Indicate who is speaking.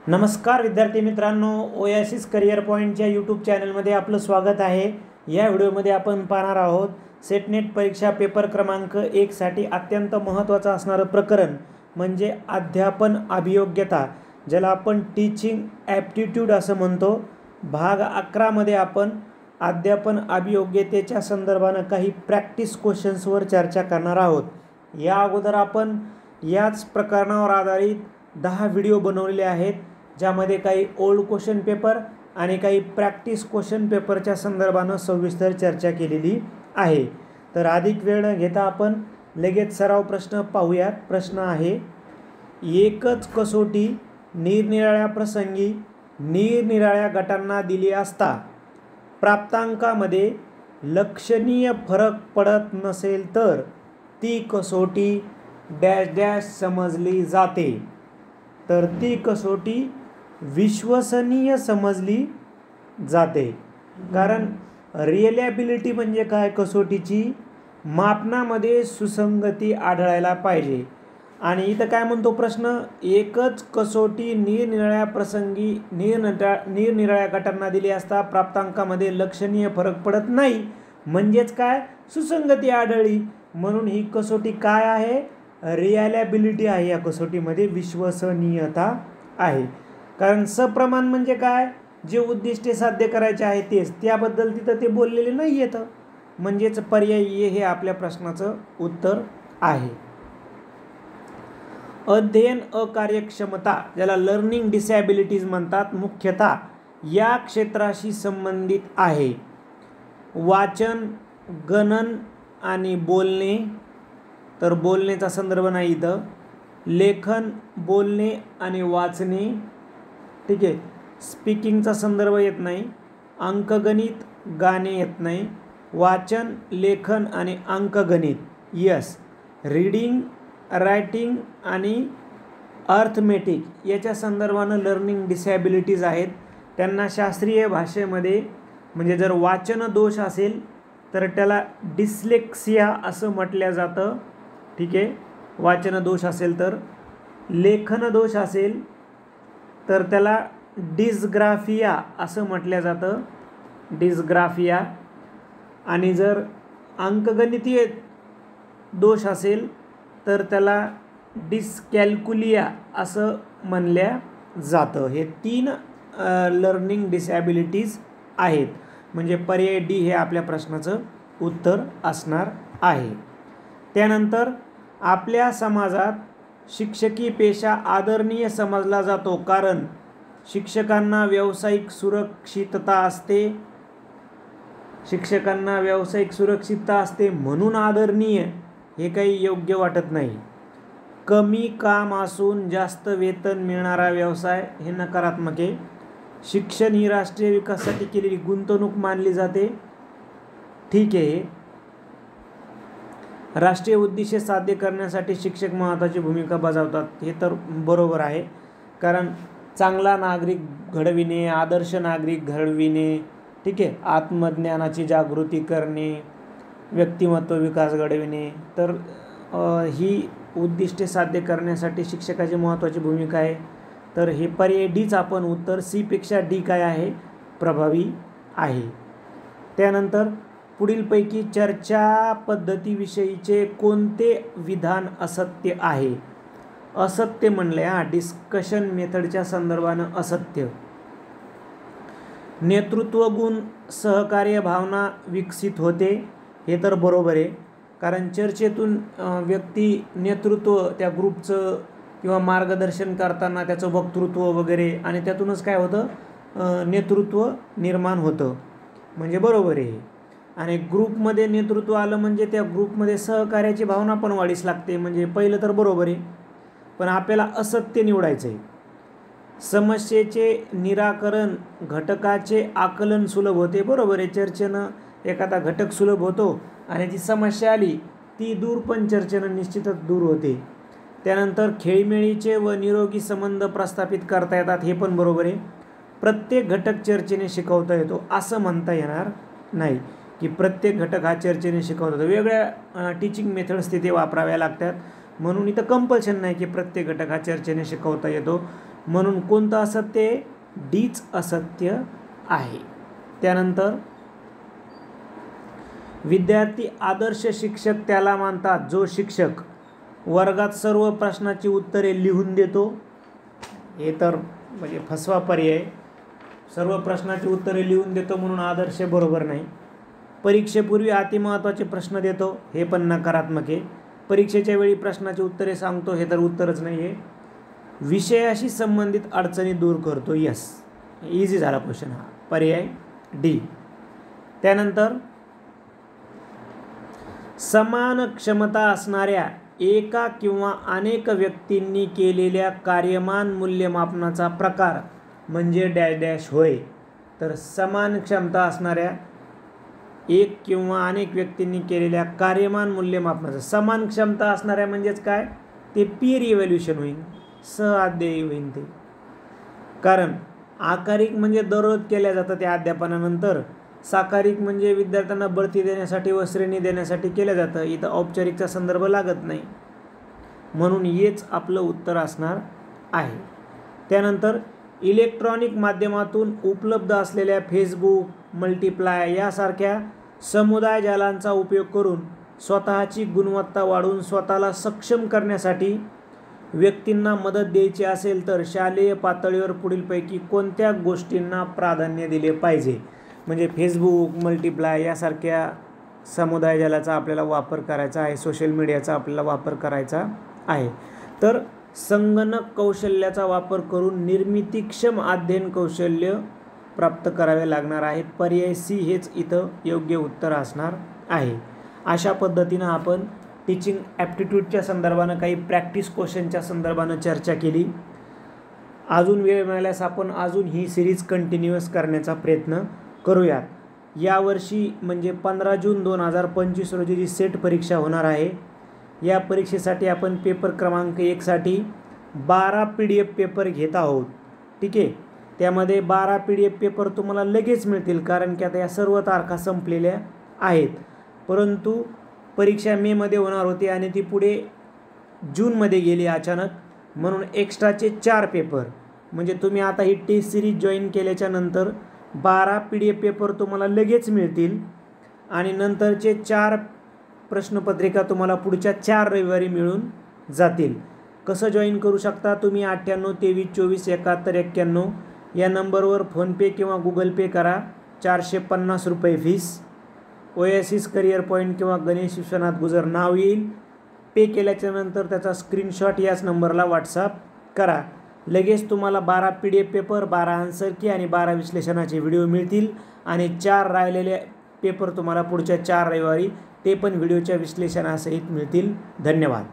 Speaker 1: नमस्कार विद्यार्थी मित्रांनो, ओएसिस करिअर पॉईंटच्या यूट्यूब चॅनलमध्ये आपलं स्वागत आहे। या व्हिडिओमध्ये आपण पाहणार आहोत सेटनेट परीक्षा पेपर क्रमांक 1 साठी अत्यंत महत्त्वाचं असणारं प्रकरण म्हणजे अध्यापन अभियोग्यता, ज्याला आपण टीचिंग ॲप्टिट्यूड असं म्हणतो। भाग 11 मध्ये आपण अध्यापन अभियोग्यतेच्या संदर्भाने काही प्रॅक्टिस क्वेश्चन्सवर चर्चा करणार आहोत। या अगोदर आपण याच प्रकरणावर आधारित 10 व्हिडिओ बनवलेले आहेत, ज्यामध्ये काही ओल्ड क्वेश्चन पेपर आणि काही प्रॅक्टिस क्वेश्चन पेपरच्या संदर्भाने सविस्तर चर्चा केलेली आहे। तर अधिक वेळ न घेता आपण लगेच सराव प्रश्न पाहूयात। प्रश्न आहे, एकच कसोटी निरनिराळ्या प्रसंगी निरनिराळ्या गटांना दिली असता प्राप्तांकामध्ये लक्षणीय फरक पडत नसेल तर ती कसोटी डॅश डॅश समजली जाते। तर ती कसोटी विश्वसनीय समजली जाते, कारण रिलायबिलिटी म्हणजे काय, कसोटीची मापनामध्ये सुसंगती आढळायला पाहिजे। आणि इथं काय म्हणतो प्रश्न, एकच कसोटी निरनिराळ्या प्रसंगी निरनिराळ्या गटांना दिली असता प्राप्तांकामध्ये लक्षणीय फरक पडत नाही, म्हणजेच काय, सुसंगती आढळली, म्हणून ही कसोटी काय आहे, रिलायबिलिटी आहे। या कसोटीमध्ये विश्वसनीयता आहे, कारण सप्रमाण म्हणजे काय, जे उद्दिष्टे साध्य करायचे आहे तेच, त्याबद्दल तिथं ते बोललेले नाही येतं, म्हणजेच पर्याय ए हे आपल्या प्रश्नाचं उत्तर आहे। अध्ययन अकार्यक्षमता, ज्याला लर्निंग डिसॅबिलिटीज म्हणतात, मुख्यतः या क्षेत्राशी संबंधित आहे। वाचन, गणन आणि बोलणे, तर बोलण्याचा संदर्भ नाही इथं। लेखन, बोलणे आणि वाचणे, ठीक आहे, स्पीकिंगचा संदर्भ येत नाही। अंकगणित, गाणे येत नाही। वाचन, लेखन आणि अंकगणित यस। रीडिंग, रायटिंग आणि अर्थमेटिक याच्या संदर्भानं लर्निंग डिसॅबिलिटीज आहेत। त्यांना शास्त्रीय भाषेमध्ये म्हणजे जर वाचन दोष असेल तर त्याला डिस्लेक्सिया असं म्हटलं जातं, ठीक आहे, वाचन दोष असेल तर। लेखन दोष असेल तर त्याला डिस्ग्राफिया असं म्हटलं जातं, डिस्ग्राफिया। आणि जर अंकगणितीय दोष असेल तर त्याला डिस्कॅल्कुलिया असं म्हणलं जातं। हे 3 लर्निंग डिसॅबिलिटीज आहेत, म्हणजे पर्याय डी हे आपल्या प्रश्नाचं उत्तर असणार आहे। त्यानंतर आपल्या समाजात शिक्षकी पेशा आदरणीय समजला जातो, कारण शिक्षकांना व्यावसायिक सुरक्षितता असते। शिक्षकांना व्यावसायिक सुरक्षितता असते म्हणून आदरणीय हे काही योग्य वाटत नाही। कमी काम असून जास्त वेतन मिळणारा व्यवसाय हे नकारात्मक आहे। शिक्षण ही राष्ट्रीय विकासासाठी केलेली गुंतवणूक मानली जाते, ठीक आहे। राष्ट्रीय उद्दिष्टे साध्य करण्यासाठी शिक्षक महत्त्वाची भूमिका बजावतात, हे तर बरोबर आहे, कारण चांगला नागरिक घडविणे, आदर्श नागरिक घडविणे, ठीक आहे, आत्मज्ञानाची जागृती करणे, व्यक्तिमत्व विकास घडविणे, तर ही उद्दिष्टे साध्य करण्यासाठी शिक्षकाची महत्त्वाची भूमिका आहे। तर हे पर्याय डीच आपण उत्तर सी पेक्षा डी काय आहे, प्रभावी आहे। त्यानंतर पुढीलपैकी चर्चा पद्धतीविषयीचे कोणते विधान असत्य आहे। असत्य म्हणले डिस्कशन मेथडच्या संदर्भानं असत्य। नेतृत्व गुण सहकार्य भावना विकसित होते, हे तर बरोबर आहे, कारण चर्चेतून व्यक्ती नेतृत्व त्या ग्रुपचं किंवा मार्गदर्शन करताना त्याचं वक्तृत्व वगैरे, आणि त्यातूनच काय होतं, नेतृत्व निर्माण होतं, म्हणजे बरोबर आहे। आणि ग्रुपमध्ये नेतृत्व आलं म्हणजे त्या ग्रुपमध्ये सहकार्याची भावना पण वाढीस लागते, म्हणजे पहिलं तर बरोबर आहे, पण आपल्याला असत्य निवडायचं आहे। समस्येचे निराकरण घटकाचे आकलन सुलभ होते, बरोबर आहे, चर्चेनं एखादा घटक सुलभ होतो आणि जी समस्या आली ती दूर पण चर्चेनं निश्चितच दूर होते। त्यानंतर खेळीमेळीचे व निरोगी संबंध प्रस्थापित करता येतात, हे पण बरोबर आहे। प्रत्येक घटक चर्चेने शिकवता येतो असं म्हणता येणार नाही की प्रत्येक घटक हा चर्चेने शिकवता येतो, वेगळ्या टीचिंग मेथड्स तिथे वापराव्या लागतात, म्हणून इथं कंपल्शन नाही की प्रत्येक घटक हा चर्चेने शिकवता येतो। म्हणून कोणतं असत्य आहे? डीच असत्य आहे. त्यानंतर विद्यार्थी आदर्श शिक्षक त्याला मानतात जो शिक्षक वर्गात सर्व प्रश्नाची उत्तरे लिहून देतो. हे तर म्हणजे फसवा पर्याय. सर्व प्रश्नाची उत्तरे लिहून देतो म्हणून आदर्श बरोबर नाही. परीक्षेपूर्वी अतिमहत्त्वाचे प्रश्न देतो, हे पण नकारात्मक आहे. परीक्षेच्या वेळी प्रश्नाची उत्तरे सांगतो, हे तर उत्तरच नाही आहे. विषयाशी संबंधित अडचणी दूर करतो, यस, इझी झाला क्वेश्चन हा, पर्याय डी. त्यानंतर समान क्षमता असणाऱ्या एका किंवा अनेक व्यक्तींनी केलेल्या कार्यमान मूल्यमापनाचा प्रकार म्हणजे डॅश डॅश होय. तर समान क्षमता असणाऱ्या एक किंवा अनेक व्यक्तींनी केलेल्या कार्यमान मूल्यमापनाचं, समान क्षमता असणाऱ्या म्हणजेच काय? ते पीअर इव्हॅल्युएशन होईल, सहअध्यायी होईल ते. कारण आकारिक म्हणजे दररोज केल्या जातं त्या अध्यापनानंतर, साकारिक म्हणजे विद्यार्थ्यांना बढती देण्यासाठी व श्रेणी देण्यासाठी केलं जातं. इथं औपचारिकचा संदर्भ लागत नाही, म्हणून हेच आपलं उत्तर असणार आहे. त्यानंतर इलेक्ट्रॉनिक माध्यमातून उपलब्ध असलेल्या फेसबुक, मल्टिप्लाय यासारख्या समुदाय जालांचा उपयोग करून स्वतःची गुणवत्ता वाढवून स्वतःला सक्षम करण्यासाठी व्यक्तींना मदत द्यायची असेल तर शालेय पातळीवर पुढीलपैकी कोणत्या गोष्टींना प्राधान्य दिले पाहिजे? म्हणजे फेसबुक, मल्टिप्लाय यासारख्या समुदाय जालाचा आपल्याला वापर करायचा आहे, सोशल मीडियाचा आपल्याला वापर करायचा आहे. तर संगणक कौशल्याचा वापर करून निर्मितीक्षम अध्ययन कौशल्य प्राप्त करावे लागणार आहेत. पर्याय सी हेच इथं योग्य उत्तर असणार आहे. अशा पद्धतीनं आपण टीचिंग ॲप्टिट्यूडच्या संदर्भानं काही प्रॅक्टिस क्वेश्चनच्या संदर्भानं चर्चा केली. अजून वेळ मिळाल्यास आपण अजून ही सिरीज कंटिन्यूअस करण्याचा प्रयत्न करूयात. यावर्षी म्हणजे 15 जून 2025 रोजी जी सेट परीक्षा होणार आहे, या परीक्षेसाठी आपण पेपर क्रमांक 1 साठी 12 PDF पेपर घेत आहोत. ठीक आहे. त्यामध्ये 12 PDF पेपर तुम्हाला लगेच मिळतील, कारण की आता या सर्व तारखा संपलेल्या आहेत. परंतु परीक्षा मेमध्ये होणार होती आणि ती पुढे जूनमध्ये गेली अचानक, म्हणून एक्स्ट्राचे 4 पेपर, म्हणजे तुम्ही आता ही टेस्ट सिरीज जॉईन केल्याच्या नंतर 12 PDF पेपर तुम्हाला लगेच मिळतील आणि नंतरचे 4 प्रश्नपत्रिका तुम्हाला पुढच्या 4 रविवारी मिळून जातील. कसं जॉईन करू शकता तुम्ही? 98 23 24 71 91 या नंबरवर फोनपे किंवा गुगल पे करा. 450 रुपये फीस. ओएसिस करिअर पॉईंट किंवा गणेश विश्वनाथ गुजर नाव येईल. पे केल्याच्या नंतर त्याचा स्क्रीनशॉट याच नंबरला व्हॉट्सअप करा. लगेच तुम्हाला 12 PDF पेपर, 12 आन्सर की आणि 12 विश्लेषणाचे व्हिडिओ मिळतील आणि 4 राहिलेले पेपर तुम्हाला पुढच्या 4 रविवारी ते पण व्हिडिओच्या विश्लेषणासहित मिळतील. धन्यवाद.